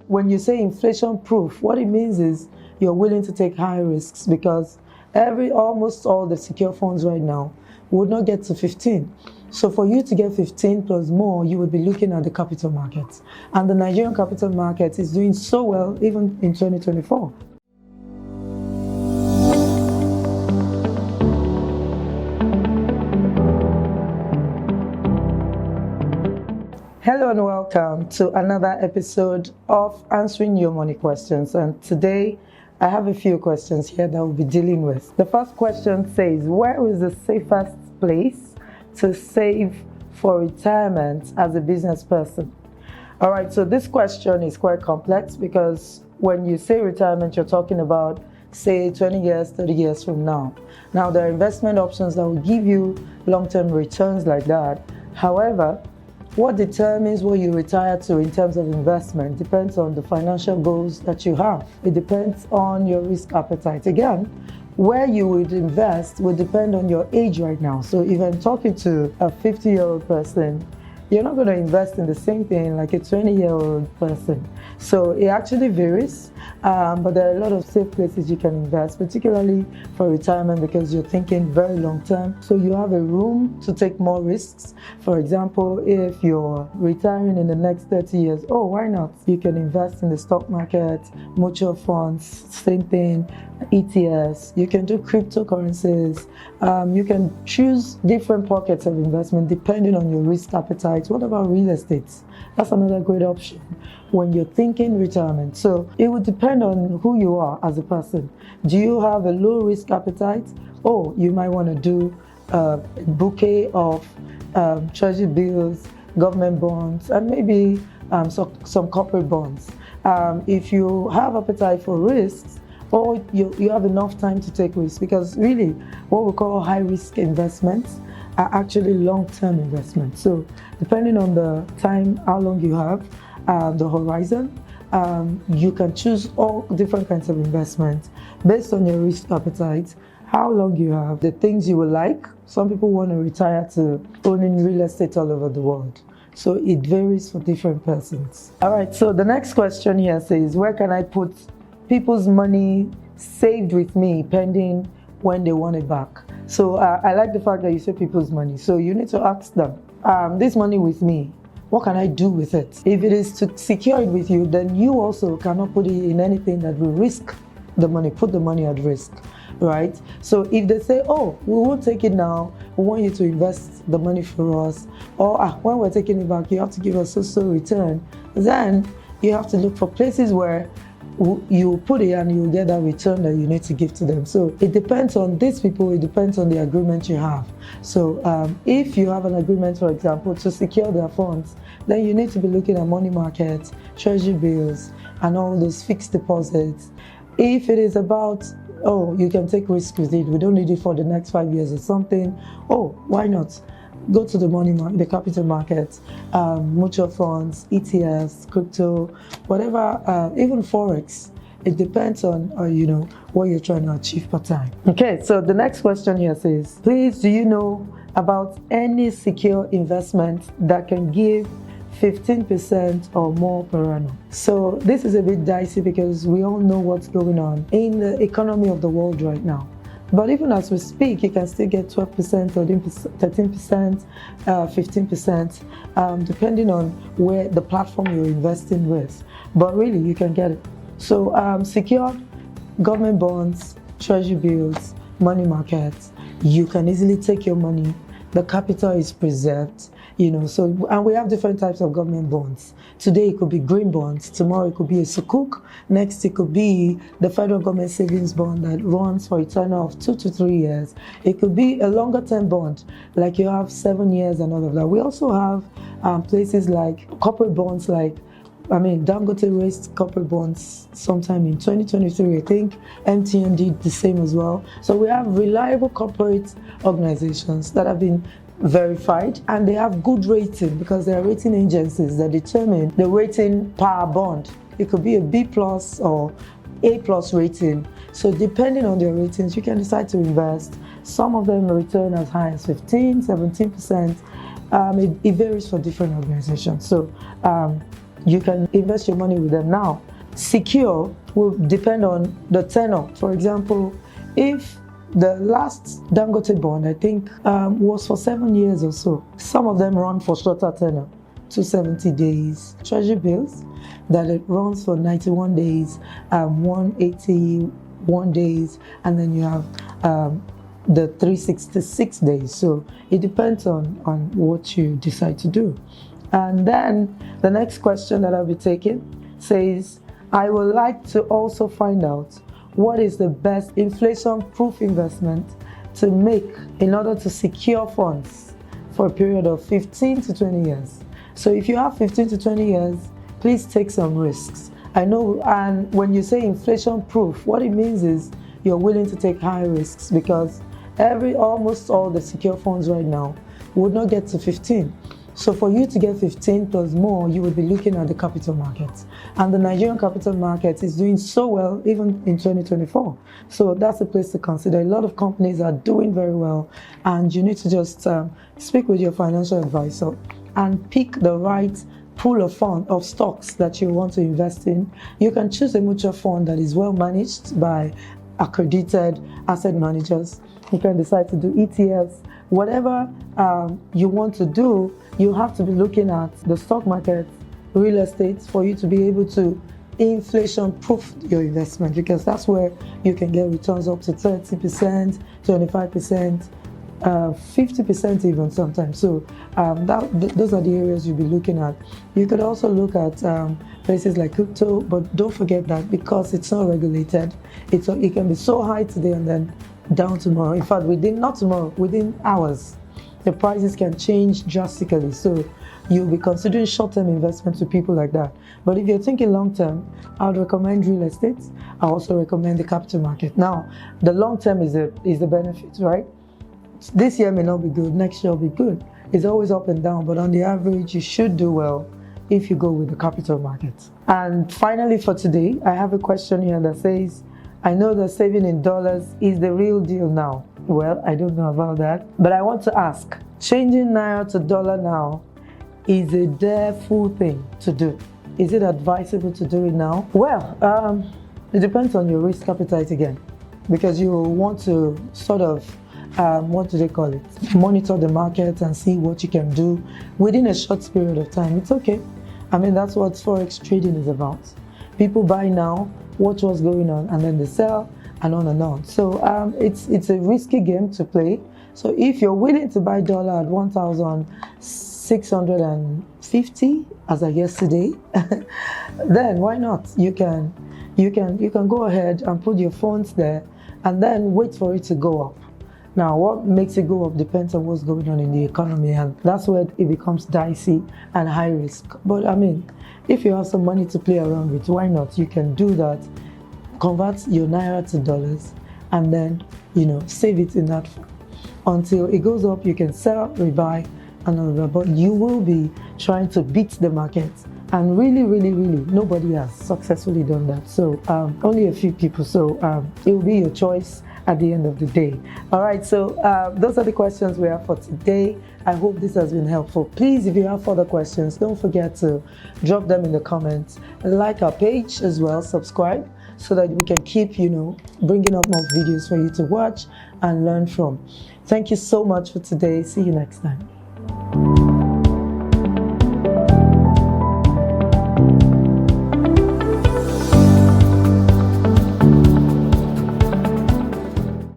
when you say inflation proof, what it means is you're willing to take high risks, because almost all the secure funds right now would not get to 15. So for you to get 15 plus more, you would be looking at the capital markets. And the Nigerian capital market is doing so well even in 2024. Hello and welcome to another episode of Answering Your Money Questions. And today I have a few questions here that we'll be dealing with. The first question says, where is the safest place to save for retirement as a business person? All right, so this question is quite complex, because when you say retirement, you're talking about, say, 20 years, 30 years from now. Now, there are investment options that will give you long-term returns like that. However, what determines what you retire to in terms of investment depends on the financial goals that you have. It depends on your risk appetite. Again, where you would invest will depend on your age right now. So if I'm talking to a 50-year-old person, you're not going to invest in the same thing like a 20-year-old person. So it actually varies, but there are a lot of safe places you can invest, particularly for retirement, because you're thinking very long term. So you have a room to take more risks. For example, if you're retiring in the next 30 years, why not? You can invest in the stock market, mutual funds, same thing, ETFs. You can do cryptocurrencies. You can choose different pockets of investment depending on your risk appetite. What about real estate? That's another great option when you're thinking retirement. So it would depend on who you are as a person. Do you have a low risk appetite? You might want to do a bouquet of treasury bills, government bonds, and maybe some corporate bonds. If you have appetite for risks, or you have enough time to take risks, because really what we call high risk investments are actually long-term investments. So depending on the time, how long you have, the horizon, you can choose all different kinds of investments based on your risk appetite, how long you have, the things you will like. Some people want to retire to owning real estate all over the world. So it varies for different persons. All right, so the next question here says, where can I put people's money saved with me pending when they want it back? So I like the fact that you say people's money. So you need to ask them, this money with me, what can I do with it? If it is to secure it with you, then you also cannot put it in anything that will risk the money, put the money at risk, right? So if they say, we won't take it now, we want you to invest the money for us, or when we're taking it back, you have to give us so return, then you have to look for places where you put it and you get that return that you need to give to them. So it depends on these people, it depends on the agreement you have. So if you have an agreement, for example, to secure their funds, then you need to be looking at money markets, treasury bills, and all those fixed deposits. If it is about, you can take risk with it, we don't need it for the next 5 years or something, why not? Go to the money market, the capital markets, mutual funds, ETFs, crypto, whatever, even Forex. It depends on, what you're trying to achieve per time. Okay, so the next question here says, please, do you know about any secure investment that can give 15% or more per annum? So this is a bit dicey, because we all know what's going on in the economy of the world right now. But even as we speak, you can still get 12%, 13%, 15%, depending on where the platform you're investing with. But really, you can get it. So secured government bonds, treasury bills, money markets, you can easily take your money. The capital is preserved. And we have different types of government bonds. Today it could be green bonds, tomorrow it could be a sukuk, next it could be the federal government savings bond that runs for a tenure of 2 to 3 years. It could be a longer term bond, like you have 7 years and all of that. We also have places like corporate bonds, Dangote raised corporate bonds sometime in 2023. I think MTN did the same as well. So we have reliable corporate organizations that have been verified, and they have good rating, because they are rating agencies that determine the rating per bond. It could be a B plus or A plus rating. So depending on their ratings, you can decide to invest. Some of them return as high as 15, 17%. It varies for different organizations. So you can invest your money with them now. Secure will depend on the tenor. For example, if the last Dangote bond, I think, was for 7 years or so. Some of them run for shorter tenor, 270 days. Treasury bills, that it runs for 91 days, 181 days, and then you have the 366 days. So it depends on what you decide to do. And then the next question that I'll be taking says, I would like to also find out what is the best inflation-proof investment to make in order to secure funds for a period of 15 to 20 years. So if you have 15 to 20 years, please take some risks. I know, and when you say inflation-proof, what it means is you're willing to take high risks, because almost all the secure funds right now would not get to 15. So for you to get 15 plus more, you would be looking at the capital markets. And the Nigerian capital market is doing so well, even in 2024. So that's a place to consider. A lot of companies are doing very well, and you need to just speak with your financial advisor and pick the right pool of stocks that you want to invest in. You can choose a mutual fund that is well managed by accredited asset managers. You can decide to do ETFs. Whatever you want to do, you have to be looking at the stock market, real estate, for you to be able to inflation-proof your investment, because that's where you can get returns up to 30%, 25%, 50% even sometimes. So those are the areas you'll be looking at. You could also look at places like crypto, but don't forget that because it's not regulated, it can be so high today and then down tomorrow. In fact, within hours, the prices can change drastically. So you'll be considering short-term investment to people like that. But if you're thinking long-term, I would recommend real estate. I also recommend the capital market. Now, the long-term is the benefit, right? This year may not be good, next year will be good. It's always up and down, but on the average, you should do well if you go with the capital market. And finally for today, I have a question here that says, I know that saving in dollars is the real deal now. Well, I don't know about that, but I want to ask, changing Naira to dollar now is a careful thing to do. Is it advisable to do it now? Well, it depends on your risk appetite again, because you want to sort of, monitor the market and see what you can do within a short period of time. It's okay. I mean, that's what Forex trading is about. People buy now, watch what's going on, and then they sell, and on and on. So it's a risky game to play. So if you're willing to buy dollar at 1,650 as of yesterday, then why not? You can go ahead and put your funds there and then wait for it to go up. Now, what makes it go up depends on what's going on in the economy, and that's where it becomes dicey and high risk. But I mean, if you have some money to play around with, why not? You can do that. Convert your Naira to dollars and then, save it in that form. Until it goes up, you can sell, rebuy, and all that. But you will be trying to beat the market. And really, really, really, nobody has successfully done that. So only a few people. So it will be your choice at the end of the day. All right, so those are the questions we have for today. I hope this has been helpful. Please, if you have further questions, don't forget to drop them in the comments. Like our page as well, subscribe, so that we can keep, bringing up more videos for you to watch and learn from. Thank you so much for today. See you next time.